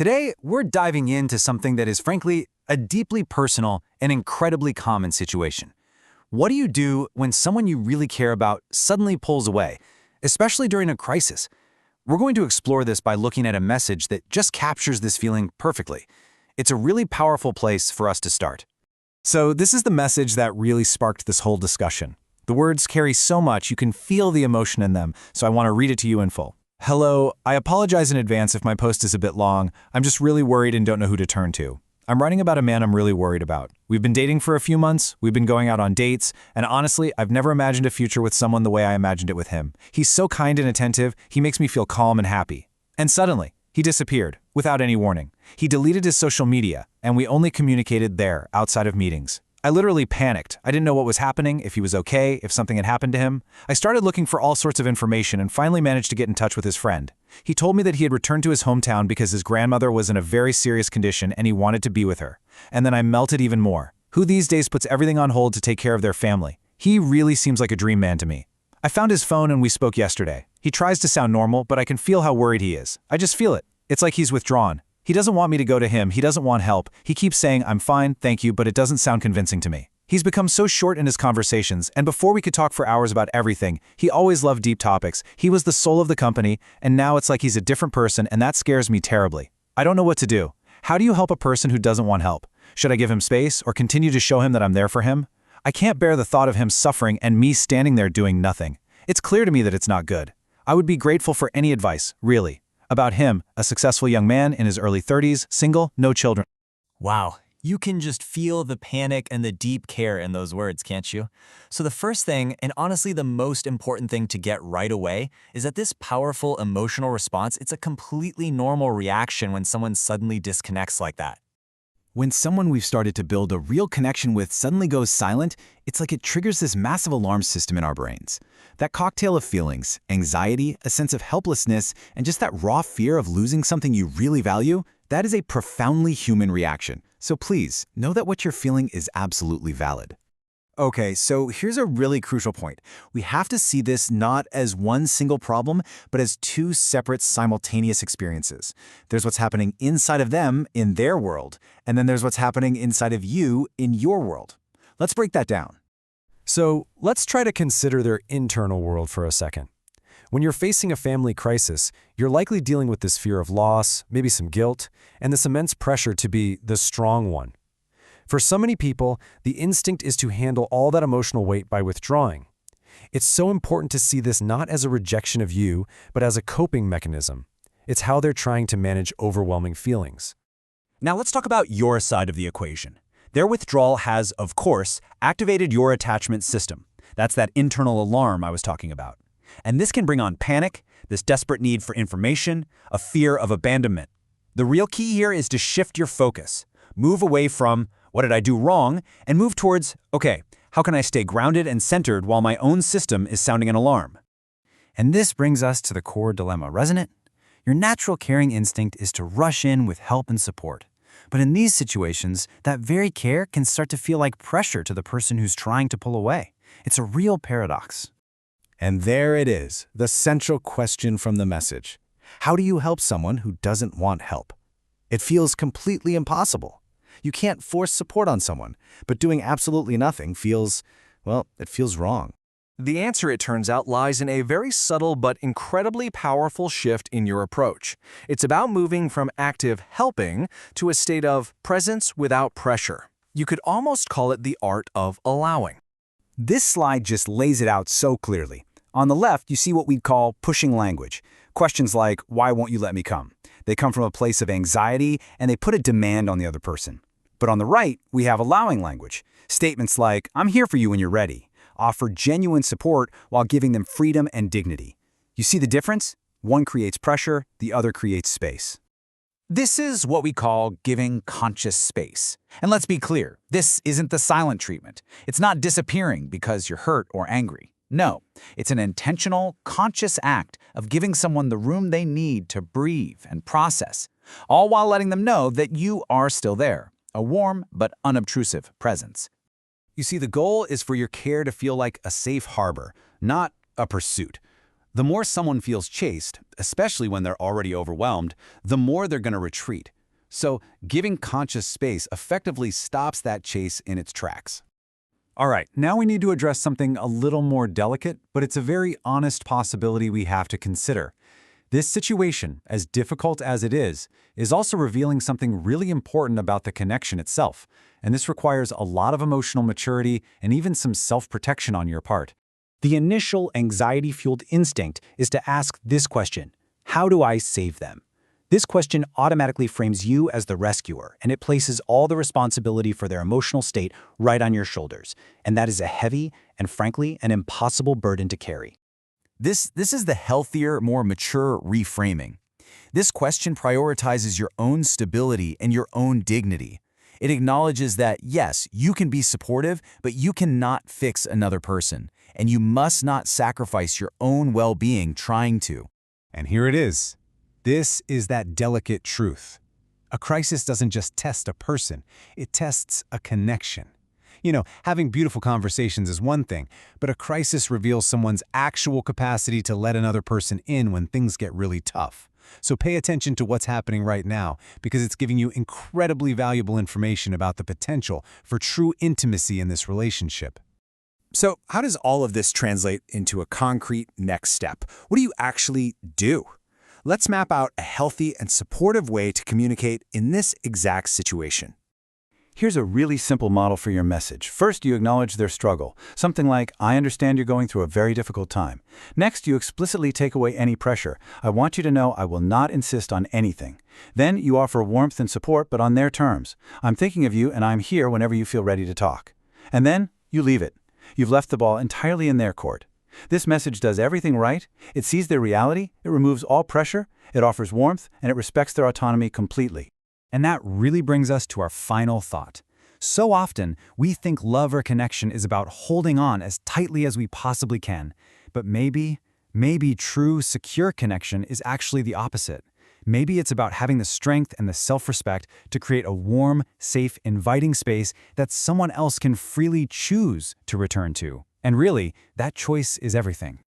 Today, we're diving into something that is frankly a deeply personal and incredibly common situation. What do you do when someone you really care about suddenly pulls away, especially during a crisis? We're going to explore this by looking at a message that just captures this feeling perfectly. It's a really powerful place for us to start. So this is the message that really sparked this whole discussion. The words carry so much, you can feel the emotion in them, so I want to read it to you in full. Hello, I apologize in advance if my post is a bit long. I'm just really worried and don't know who to turn to. I'm writing about a man I'm really worried about. We've been dating for a few months, we've been going out on dates, and honestly, I've never imagined a future with someone the way I imagined it with him. He's so kind and attentive, he makes me feel calm and happy. And suddenly, he disappeared, without any warning. He deleted his social media, and we only communicated there, outside of meetings. I literally panicked. I didn't know what was happening, if he was okay, if something had happened to him. I started looking for all sorts of information and finally managed to get in touch with his friend. He told me that he had returned to his hometown because his grandmother was in a very serious condition and he wanted to be with her. And then I melted even more. Who these days puts everything on hold to take care of their family? He really seems like a dream man to me. I found his phone and we spoke yesterday. He tries to sound normal, but I can feel how worried he is. I just feel it. It's like he's withdrawn. He doesn't want me to go to him, he doesn't want help. He keeps saying, I'm fine, thank you, but it doesn't sound convincing to me. He's become so short in his conversations, and before we could talk for hours about everything, he always loved deep topics. He was the soul of the company, and now it's like he's a different person, and that scares me terribly. I don't know what to do. How do you help a person who doesn't want help? Should I give him space, or continue to show him that I'm there for him? I can't bear the thought of him suffering and me standing there doing nothing. It's clear to me that it's not good. I would be grateful for any advice, really. About him, a successful young man in his early 30s, single, no children. Wow, you can just feel the panic and the deep care in those words, can't you? So the first thing, and honestly the most important thing to get right away, is that this powerful emotional response, it's a completely normal reaction when someone suddenly disconnects like that. When someone we've started to build a real connection with suddenly goes silent, it's like it triggers this massive alarm system in our brains. That cocktail of feelings, anxiety, a sense of helplessness, and just that raw fear of losing something you really value, that is a profoundly human reaction. So please, know that what you're feeling is absolutely valid. Okay, so here's a really crucial point. We have to see this not as one single problem, but as two separate simultaneous experiences. There's what's happening inside of them in their world, and then there's what's happening inside of you in your world. Let's break that down. So let's try to consider their internal world for a second. When you're facing a family crisis, you're likely dealing with this fear of loss, maybe some guilt, and this immense pressure to be the strong one. For so many people, the instinct is to handle all that emotional weight by withdrawing. It's so important to see this not as a rejection of you, but as a coping mechanism. It's how they're trying to manage overwhelming feelings. Now let's talk about your side of the equation. Their withdrawal has, of course, activated your attachment system. That's that internal alarm I was talking about. And this can bring on panic, this desperate need for information, a fear of abandonment. The real key here is to shift your focus. Move away from, what did I do wrong, and move towards, okay, how can I stay grounded and centered while my own system is sounding an alarm? And this brings us to the core dilemma, doesn't it? Your natural caring instinct is to rush in with help and support. But in these situations, that very care can start to feel like pressure to the person who's trying to pull away. It's a real paradox. And there it is, the central question from the message. How do you help someone who doesn't want help? It feels completely impossible. You can't force support on someone, but doing absolutely nothing feels, well, it feels wrong. The answer, it turns out, lies in a very subtle but incredibly powerful shift in your approach. It's about moving from active helping to a state of presence without pressure. You could almost call it the art of allowing. This slide just lays it out so clearly. On the left, you see what we'd call pushing language. Questions like, why won't you let me come? They come from a place of anxiety, and they put a demand on the other person. But on the right, we have allowing language. Statements like, I'm here for you when you're ready. Offer genuine support while giving them freedom and dignity. You see the difference? One creates pressure, the other creates space. This is what we call giving conscious space. And let's be clear, this isn't the silent treatment. It's not disappearing because you're hurt or angry. No, it's an intentional, conscious act of giving someone the room they need to breathe and process, all while letting them know that you are still there, a warm but unobtrusive presence. You see, the goal is for your care to feel like a safe harbor, not a pursuit. The more someone feels chased, especially when they're already overwhelmed, the more they're going to retreat. So giving conscious space effectively stops that chase in its tracks. All right, now we need to address something a little more delicate, but it's a very honest possibility we have to consider. This situation, as difficult as it is also revealing something really important about the connection itself, and this requires a lot of emotional maturity and even some self-protection on your part. The initial anxiety-fueled instinct is to ask this question: how do I save them? This question automatically frames you as the rescuer, and it places all the responsibility for their emotional state right on your shoulders. And that is a heavy and, frankly, an impossible burden to carry. This is the healthier, more mature reframing. This question prioritizes your own stability and your own dignity. It acknowledges that, yes, you can be supportive, but you cannot fix another person, and you must not sacrifice your own well-being trying to. And here it is. This is that delicate truth. A crisis doesn't just test a person, it tests a connection. You know, having beautiful conversations is one thing, but a crisis reveals someone's actual capacity to let another person in when things get really tough. So pay attention to what's happening right now, because it's giving you incredibly valuable information about the potential for true intimacy in this relationship. So how does all of this translate into a concrete next step? What do you actually do? Let's map out a healthy and supportive way to communicate in this exact situation. Here's a really simple model for your message. First, you acknowledge their struggle. Something like, I understand you're going through a very difficult time. Next, you explicitly take away any pressure. I want you to know I will not insist on anything. Then, you offer warmth and support, but on their terms. I'm thinking of you and I'm here whenever you feel ready to talk. And then, you leave it. You've left the ball entirely in their court. This message does everything right. It sees their reality, it removes all pressure, it offers warmth, and it respects their autonomy completely. And that really brings us to our final thought. So often, we think love or connection is about holding on as tightly as we possibly can. But maybe true, secure connection is actually the opposite. Maybe it's about having the strength and the self-respect to create a warm, safe, inviting space that someone else can freely choose to return to. And really, that choice is everything.